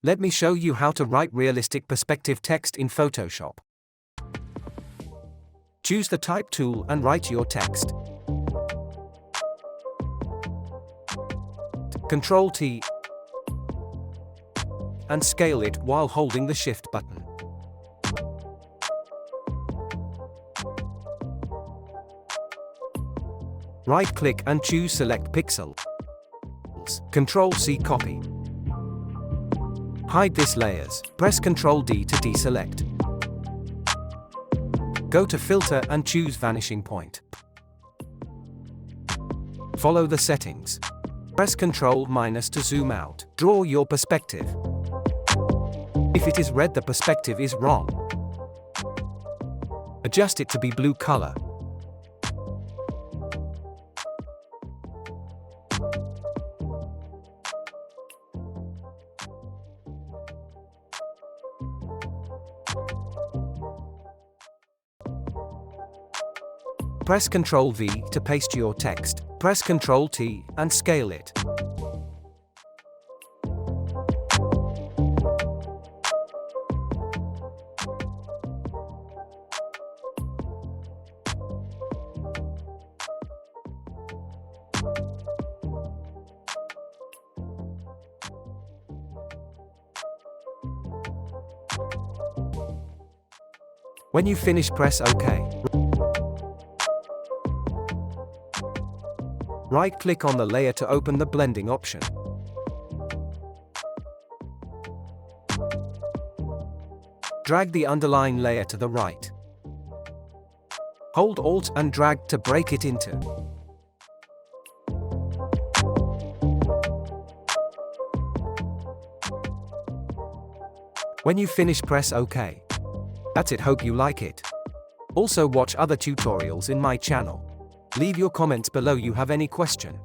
Let me show you how to write realistic perspective text in Photoshop. Choose the Type tool and write your text. Ctrl-T and scale it while holding the Shift button. Right-click and choose Select Pixel. Ctrl-C copy. Hide this layers. Press Ctrl-D to deselect. Go to Filter and choose Vanishing Point. Follow the settings. Press Ctrl- to zoom out. Draw your perspective. If it is red, the perspective is wrong. Adjust it to be blue color. Press Ctrl-V to paste your text. Press Ctrl-T and scale it. When you finish, press OK. Right-click on the layer to open the blending option. Drag the underlying layer to the right. Hold Alt and drag to break it into. When you finish, press OK. That's it. Hope you like it. Also watch other tutorials in my channel. Leave your comments below you have any question.